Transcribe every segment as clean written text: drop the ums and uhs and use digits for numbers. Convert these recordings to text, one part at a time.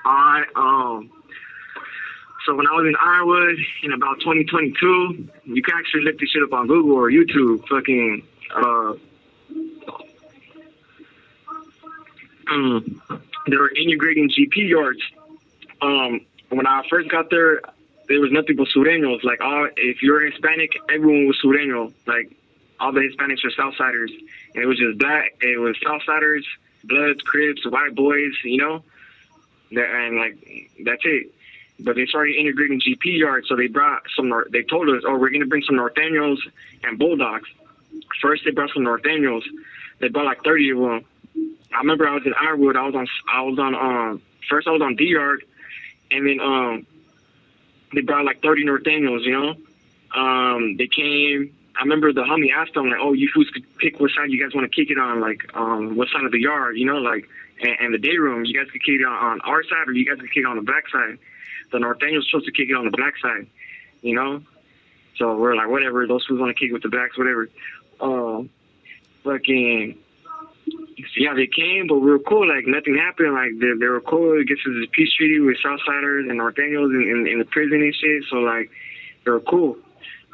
I So when I was in Ironwood in about 2022, you can actually look this shit up on Google or YouTube. Fucking they were integrating GP yards. When I first got there was nothing but Sureños. Like, if you're Hispanic, everyone was Sureño. Like, all the Hispanics were Southsiders. And it was just black. It was Southsiders, Bloods, Crips, white boys, you know? And, like, that's it. But they started integrating GP yards, so they brought they told us, we're going to bring some Norteños and Bulldogs. First, they brought some Norteños. They brought like 30 of them. I remember I was in Ironwood. First I was on D yard, and then they brought like 30 Norteños, you know? They came. I remember the homie asked them, like, you fools could pick what side you guys want to kick it on, like, what side of the yard, you know, like, and the day room, you guys could kick it on our side, or you guys could kick it on the black side. The Norteños supposed to kick it on the black side, you know? So we're like, whatever, those fools want to kick with the blacks, whatever. Yeah, they came, but we were cool. Like, nothing happened. Like, they were cool. I guess it was a peace treaty with Southsiders and Norteños in the prison and shit. So, like, they were cool.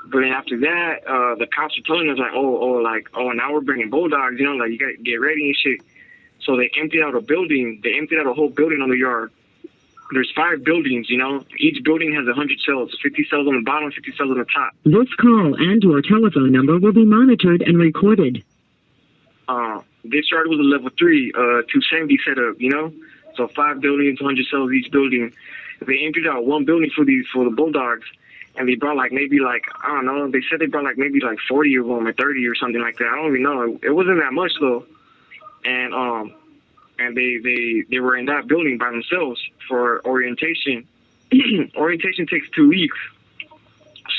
But then after that, the cops were telling us, like, now we're bringing Bulldogs, you know? Like, you got to get ready and shit. So they emptied out a building. They emptied out a whole building on the yard. There's 5 buildings, you know. Each building has 100 cells, 50 cells on the bottom, 50 cells on the top. This call and/or telephone number will be monitored and recorded. This yard was a level 3, 270 setup, you know. So 5 buildings, 100 cells each building. They emptied out one building for the Bulldogs, and they brought I don't know. They said they brought maybe 40 of them or 30 or something like that. I don't even know. It wasn't that much though, and they were in that building by themselves for orientation. Orientation takes 2 weeks.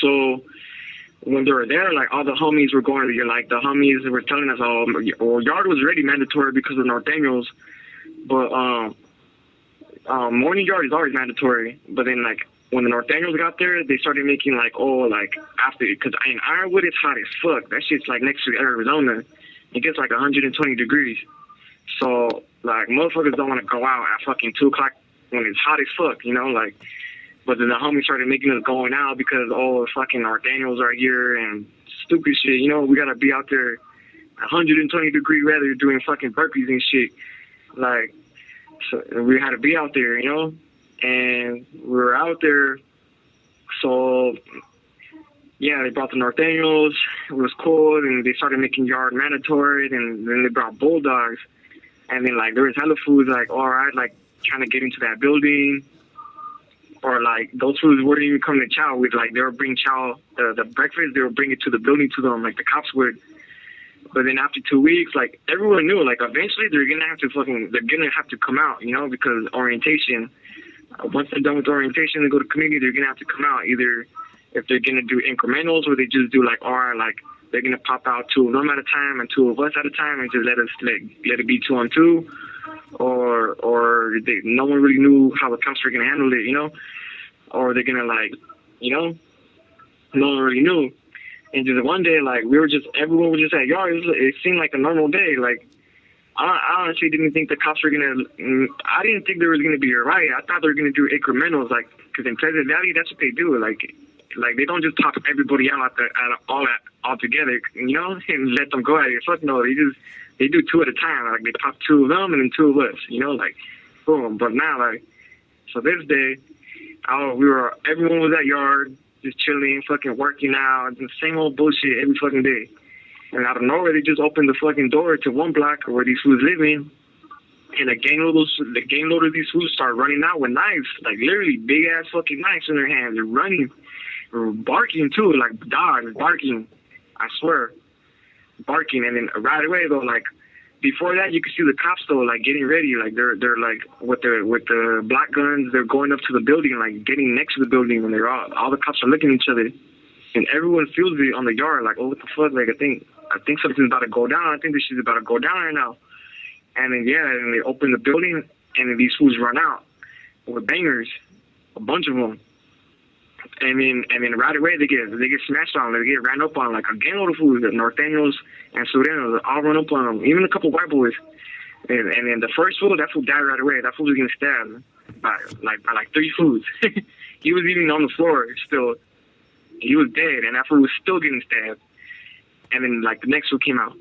So when they were there, like, all the homies were going to, like, the homies were telling us, yard was already mandatory because of Norteños, but morning yard is always mandatory. But then, like, when the Norteños got there, they started making, after, because in Ironwood it's hot as fuck. That shit's, like, next to Arizona. It gets, 120 degrees. So, like, motherfuckers don't want to go out at fucking 2 o'clock when it's hot as fuck, you know, like. But then the homies started making us going out because, fucking Norteños are here and stupid shit, you know. We got to be out there 120 degree weather doing fucking burpees and shit. Like, so we had to be out there, you know. And we were out there. So, yeah, they brought the Norteños. It was cool. And they started making yard mandatory. And then they brought Bulldogs. And then, like, there was hella foods, like, all right, like, trying to get into that building. Or, like, those foods wouldn't even come to chow with, like, they would bring chow, the breakfast, they would bring it to the building to them, like the cops would. But then after 2 weeks, like, everyone knew, like, eventually they're going to have to come out, you know, because orientation, once they're done with orientation and go to community, they're going to have to come out. Either if they're going to do incrementals or they just do, like, all right, like, they're going to pop out 2 of them at a time and 2 of us at a time and just let it be 2 on 2. Or no one really knew how the cops were going to handle it, you know? Or they're going to, like, you know? No one really knew. And just one day, like, everyone was just at yard. It seemed like a normal day. Like, I honestly didn't think the cops were going to, I didn't think there was going to be a riot. I thought they were going to do incrementals, like, because in Pleasant Valley, that's what they do. Like they don't just pop everybody out all together, you know, and let them go at it. Fuck no, they do 2 at a time. Like, they pop 2 of them and then 2 of us, you know, like, boom. But now, like, so this day, everyone was at yard, just chilling, fucking working out, the same old bullshit every fucking day. And out of nowhere, they just opened the fucking door to one block where these fools living, and the gang load of these fools start running out with knives, like, literally big ass fucking knives in their hands. They're running, they're barking too, like dogs barking. I swear. Barking. And then right away though, like, before that you could see the cops though, like, getting ready, like they're like with the black guns, they're going up to the building, like getting next to the building, and they're all the cops are looking at each other, and everyone feels it on the yard, like, what the fuck, like, I think something's about to go down. I think this shit's about to go down right now. And then and they open the building, and then these fools run out with bangers, a bunch of them. And then right away they get smashed on, they get ran up on, like a gang load of fools, the Norteños and Sureños, all run up on them, even a couple white boys. And then the first fool, that fool died right away. That fool was getting stabbed. by like 3 fools. He was eating on the floor still. He was dead, and that fool was still getting stabbed. And then like the next fool came out,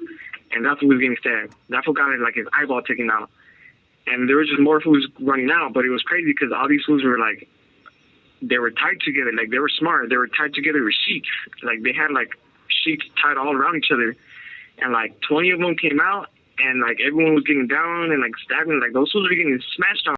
and that fool was getting stabbed. That fool got like his eyeball taken out. And there was just more fools running out, but it was crazy because all these fools were like, they were tied together. Like, they were smart. They were tied together with sheets. Like, they had like sheets tied all around each other. And like 20 of them came out, and like everyone was getting down and like stabbing. Like, those fools were getting smashed on.